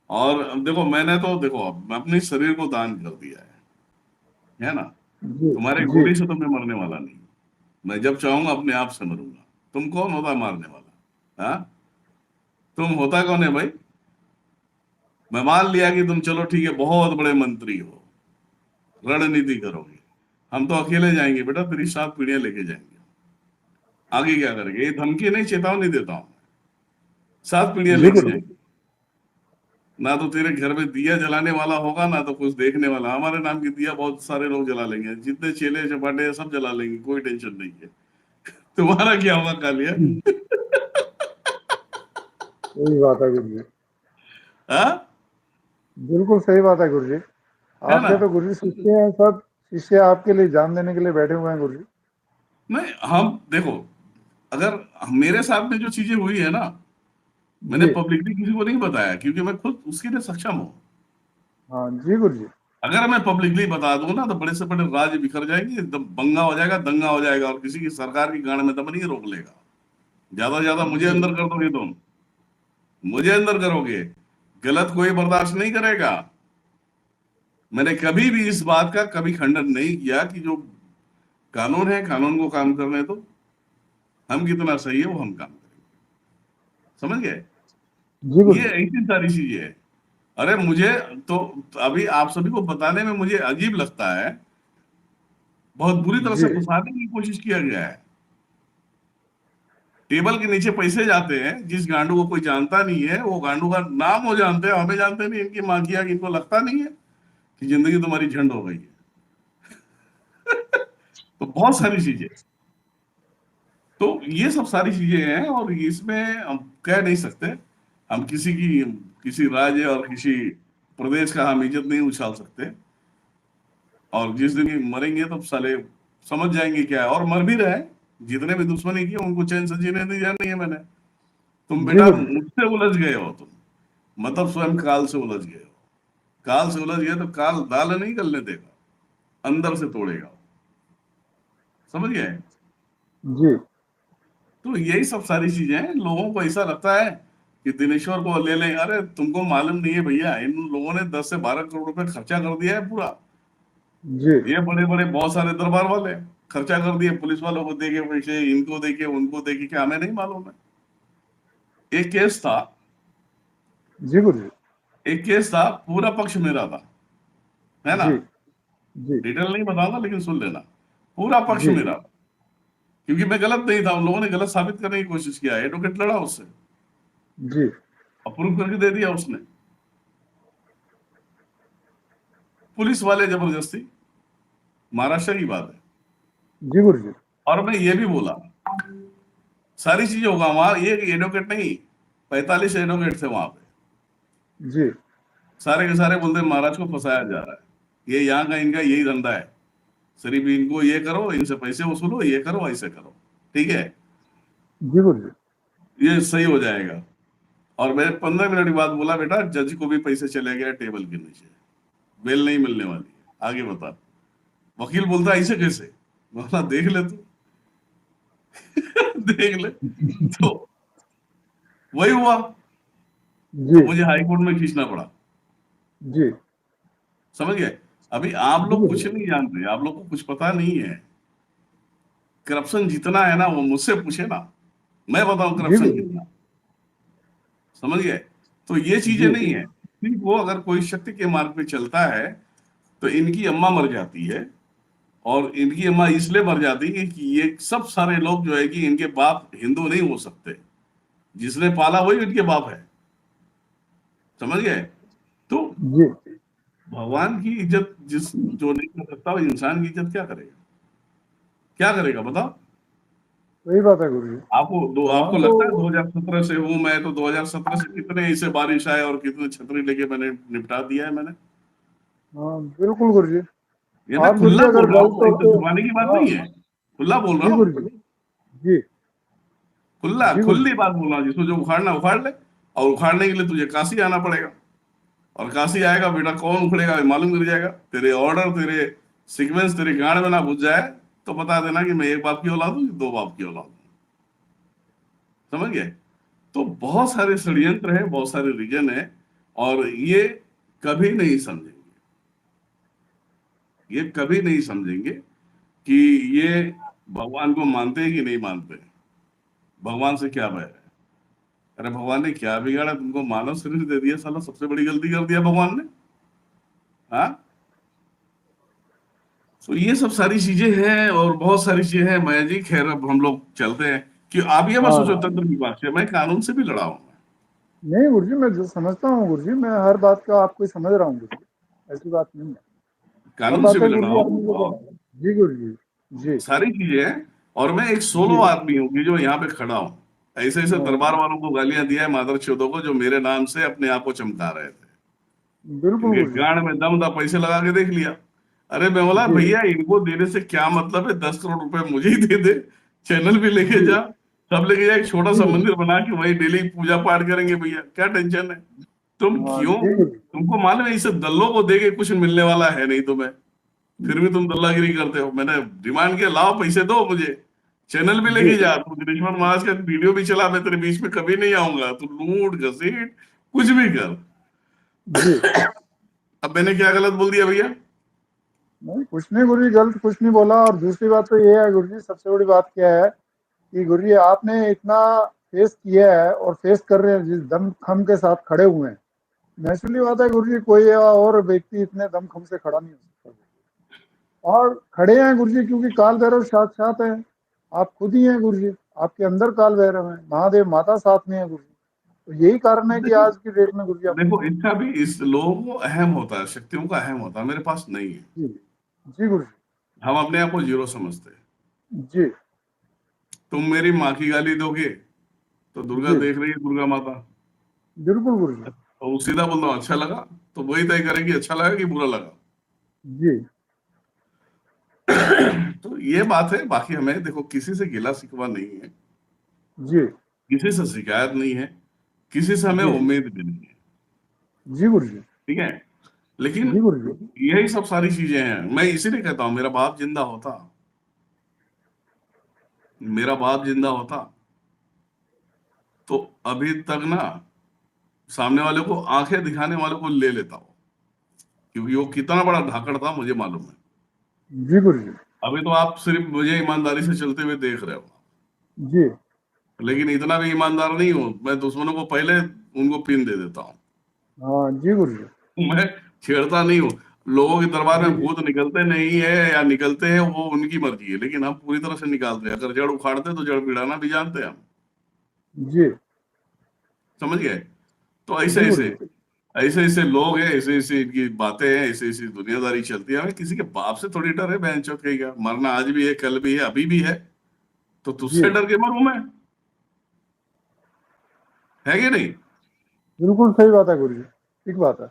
और अब देखो, मैंने तो देखो अब मैं अपने शरीर को दान कर दिया है ना। जी तुम्हारे जी। गोली से तो मैं मरने वाला नहीं। मैं जब चाहूंगा अपने आप से मरूंगा। तुम कौन होता मारने वाला? हाँ, तुम होता कौन है भाई? मैं मान लिया कि तुम चलो ठीक है, बहुत बड़े मंत्री हो, रणनीति करोगे। हम तो अकेले जाएंगे बेटा, तेरी 7 पीढ़ियां लेके जाएंगे। आगे क्या करेंगे? ये धमकी नहीं, चेतावनी देता हूं। 7 पीढ़ियां जी लेके गुरु जी। जाएंगे। ना तो तेरे घर में दिया जलाने वाला होगा, ना तो कुछ देखने वाला। हमारे नाम की दिया बहुत सारे लोग जला लेंगे, जितने चेले चपाटे हैं, सब जला लेंगे, कोई टेंशन नहीं है। तुम्हारा क्या होगा कालिया? सही बात है गुरु जी। हाँ, बिल्कुल सही बात है गुरु जी। है ना। आपके तो गुरु जी शिष्य हैं सब। शिष्य आपके लिए जान देने के लिए बैठे हुए हैं गुरु जी। नहीं, हम देखो, अगर मेरे साथ में जो चीजें हुई है ना, मैंने जी। पब्लिकली किसी को नहीं बताया, क्योंकि मैं खुद उसके लिए सक्षम हूँ। हाँ जी गुरु जी। अगर मैं पब्लिकली बता दूं ना, तो बड़े से बड़े राज्य बिखर जाएंगे, एकदम बंगा हो जाएगा, दंगा हो जाएगा, और किसी की सरकार की गांड में दम नहीं रोक लेगा। ज्यादा से ज्यादा मुझे जी अंदर कर दोगे तुम, मुझे अंदर करोगे। गलत कोई बर्दाश्त नहीं करेगा। मैंने कभी भी इस बात का कभी खंडन नहीं किया कि जो कानून है, कानून को काम करने दो। हम कितना सही है वो हम काम करेंगे। समझ गए? जी गुरु ये जी। ऐसी सारी चीजें है। अरे मुझे तो अभी आप सभी को बताने में मुझे अजीब लगता है। बहुत बुरी तरह से जी फंसाने की कोशिश किया गया है। टेबल के नीचे पैसे जाते हैं, जिस गांडू को कोई जानता नहीं है, वो गांडू का नाम वो जानते हैं, हमें जानते नहीं। इनकी मां किया कि इनको लगता नहीं है कि जिंदगी तुम्हारी झंड हो गई है। तो बहुत सारी चीजें। तो ये सब सारी चीजें हैं, और इसमें हम कह नहीं सकते। हम किसी राज्य और किसी प्रदेश का हम इज्जत नहीं उछाल सकते। और जिस दिन ये मरेंगे तो साले समझ जाएंगे क्या है, और मर भी रहे। जितने भी दुश्मनी किए उनको चैन से जीने दिया नहीं है मैंने। तुम जी बेटा गुरु जी। मुझसे उलझ गए हो तुम, मतलब स्वयं काल से उलझ गए हो। काल से उलझ गए तो काल दाल नहीं गलने देगा, अंदर से तोड़ेगा। समझ गए? जी तो यही सब सारी चीजें हैं। लोगों को ऐसा लगता है कि दिनेश्वर को ले लें। अरे तुमको मालूम नहीं है भैया, इन लोगों ने 10 से 12 करोड़ रुपए खर्चा कर दिया है पूरा। जी ये बड़े बड़े बहुत सारे दरबार वाले खर्चा कर दिए, पुलिस वालों को देके पैसे, इनको देके उनको देके, क्या हमें नहीं मालूम है? एक केस था, जी गुरु जी। एक केस था, पूरा पक्ष मेरा था, है ना। जी जी डिटेल नहीं बताऊंगा, लेकिन सुन लेना। पूरा पक्ष जी मेरा था, क्योंकि मैं गलत नहीं था। उन लोगों ने गलत साबित करने की कोशिश किया, एडवोकेट लड़ा उससे, जी अप्रूव करके दे दिया उसने। पुलिस वाले जबरदस्ती, महाराष्ट्र की बात है। जी गुरु जी। और मैं ये भी बोला, सारी चीजें होगा वहां, ये एडवोकेट नहीं, 45 एडवोकेट थे वहां पे। जी सारे के सारे बोलते हैं महाराज को फंसाया जा रहा है, ये यहाँ का इनका यही धंधा है। सिर्फ इनको ये करो, इनसे पैसे वसूलो, ये करो, ऐसे करो, ठीक है, जी गुरु जी। ये सही हो जाएगा। और मैंने 15 मिनट के बाद बोला, बेटा जज को भी पैसे चले गए टेबल के नीचे, बेल नहीं मिलने वाली है, आगे बता। वकील बोलता है ऐसे कैसे? बोला देख ले तू। देख ले। तो वही हुआ। तो जी मुझे हाई कोर्ट में खींचना पड़ा। जी समझ गए? अभी आप जी लोग गुरु कुछ जी। नहीं जानते, आप लोग को कुछ पता नहीं है। करप्शन जितना है ना, वो मुझसे पूछे ना, मैं बताऊं जी करप्शन गुरु जी। कितना। समझ गए? तो ये चीजें जी नहीं है। ठीक, वो अगर कोई शक्ति के मार्ग पे चलता है, तो इनकी अम्मा मर जाती है। और इनकी अम्मा इसलिए मर जाती है कि ये सब सारे लोग जो है कि इनके बाप हिंदू नहीं हो सकते। जिसने पाला वही इनके बाप है। समझ गए? तो जी भगवान की इज्जत जिस जो नहीं कर सकता, वो इंसान की इज्जत क्या करेगा? क्या करेगा बताओ? सही बात है गुरु जी। आपको भगवान तो। लगता है 2017 से हूं मैं, तो 2017 से कितने ऐसे बारिश आए और कितने छतरी लेके मैंने निपटा दिया है मैंने। हाँ बिल्कुल गुरु जी। ये मैं आप गुरु जी खुला अगर बोल रहा गलत हूँ, ऐसे होते। छुपाने की बात हाँ। नहीं है। खुला बोल रहा जी हूँ। गुरु जी। जी खुला जी गुरु खुली जी। बात बोल रहा हूँ, जिसको जो उखाड़ना उखाड़ ले। और उखाड़ने के लिए तुझे काशी आना पड़ेगा। और काशी आएगा बेटा, कौन उखड़ेगा ये मालूम कर जाएगा। तेरे ऑर्डर, तेरे सीक्वेंस तेरे गांड में ना घुस जाए, तो बता देना कि मैं एक बाप की औलाद हूँ, 2 बाप की औलाद हूँ। समझ गए? तो बहुत सारे षड्यंत्र है, बहुत सारे रीजन है। और ये कभी नहीं समझेंगे, ये कभी नहीं समझेंगे कि ये भगवान को मानते हैं कि नहीं मानते, भगवान से क्या बैर है। अरे भगवान ने क्या बिगाड़ा, तुमको मानव शरीर दे दिया, साला सबसे बड़ी गलती कर दिया भगवान ने। हाँ, तो ये सब सारी चीजें हैं और बहुत सारी चीजें हैं माया जी। खैर अब हम लोग चलते हैं कि आप ये मत हाँ सोचो हाँ। तंत्र की बात है, मैं कानून से भी लड़ा हूं। नहीं गुरु जी, मैं जो समझता हूँ गुरु जी, मैं हर बात का आपको ही समझ रहा हूँ गुरु जी, ऐसी बात नहीं है। और कानून से बात भी है गुरु लड़ा जी, हूं आपने जो और बोला। जी गुरु जी। जी सारी चीजें हैं। और मैं एक सोलो जी। आदमी हूँ कि जो यहाँ पे खड़ा हूँ। ऐसे ऐसे दरबार हाँ, वालों को गालियां दिया है, मादर चौधों को, जो मेरे नाम से अपने आप को चमका रहे थे, बिल्कुल इनके गुरु जी। गांड में दम था, पैसे लगा के देख लिया। अरे मैं बोला जी भैया इनको देने से क्या मतलब है, 10 करोड़ रुपए मुझे ही दे दे, चैनल भी लेके जी जा, सब लेके जा, एक छोटा जी सा गुरु जी। मंदिर बना के वही डेली पूजा पाठ करेंगे, भैया क्या टेंशन है। तुम हाँ क्यों, जी गुरु जी। तुमको मालूम है इससे दल्लों को देके कुछ मिलने वाला है नहीं तुम्हें, फिर भी तुम दल्लागिरी करते हो। मैंने डिमांड किया, लाओ पैसे दो मुझे, चैनल भी जी लेके जा, तू गिरीश्वर महाराज का वीडियो भी चला, मैं तेरे बीच में कभी नहीं आऊंगा, तू लूट घसीट कुछ भी कर। जी। अब मैंने क्या गलत बोल दिया भैया? नहीं कुछ नहीं गुरु जी, गलत कुछ नहीं बोला। और दूसरी बात तो ये है गुरु जी, सबसे बड़ी बात क्या है कि गुरु जी आपने इतना फेस किया है और फेस कर रहे हैं, जिस दम खम के साथ खड़े हुए हैं। नेचुरली बात है गुरु जी, कोई और व्यक्ति इतने दम खम से खड़ा नहीं हो सकता। और खड़े हैं गुरु जी क्योंकि काल भैरव साथ साथ है। आप खुद ही हैं गुरु जी, आपके अंदर काल भैरव है, महादेव माता साथ में है गुरु जी। तो यही कारण है कि देखो, आज की डेट में गुरु जी आप देखो इसका भी, इस लोगों को अहम होता है, शक्तियों का अहम होता है, मेरे पास नहीं है। जी जी गुरु हम अपने आप को जीरो समझते हैं। जी। जी तुम मेरी माँ की गाली दोगे तो दुर्गा जी देख रही है, दुर्गा माता, बिल्कुल गुरु जी। और वो सीधा बोल रहा हूँ अच्छा लगा, तो वही तय करेगी अच्छा लगा कि बुरा लगा। जी तो ये बात है, बाकी हमें देखो किसी से गिला शिकवा नहीं है, जी किसी से शिकायत नहीं है, किसी से हमें जी उम्मीद भी नहीं है। जी गुरु जी। ठीक है, लेकिन जी गुरु जी। यही सब सारी चीजें हैं। मैं इसीलिए कहता हूँ, मेरा बाप जिंदा होता, मेरा बाप जिंदा होता तो अभी तक ना सामने वाले को, आंखें दिखाने वाले को ले लेता हो, क्योंकि वो कितना बड़ा धाकड़ था मुझे मालूम है। जी गुरु जी। अभी तो आप सिर्फ मुझे ईमानदारी से चलते हुए देख रहे हो, जी लेकिन इतना भी ईमानदार नहीं हूं मैं, दुश्मनों को पहले उनको पिन दे देता हूँ। हाँ जी गुरु जी। मैं छेड़ता नहीं हूँ। लोगों के दरबार जी में भूत निकलते नहीं है या निकलते हैं वो उनकी मर्जी है, लेकिन हम पूरी तरह से निकालते हैं। अगर जड़ उखाड़ते तो जड़ पिड़ाना भी जानते हैं हम। जी समझ गए? तो ऐसे जी गुरु ऐसे जी। ऐसे ऐसे लोग हैं, ऐसे ऐसे इनकी बातें हैं, ऐसे ऐसी दुनियादारी चलती है। हमें किसी के बाप से थोड़ी डर है, बहन चौथ कहीं का, मरना आज भी है, कल भी है, अभी भी है, तो जी तुझसे डर के मरूं मैं? है कि नहीं? बिल्कुल सही बात है गुरु जी, ठीक बात है।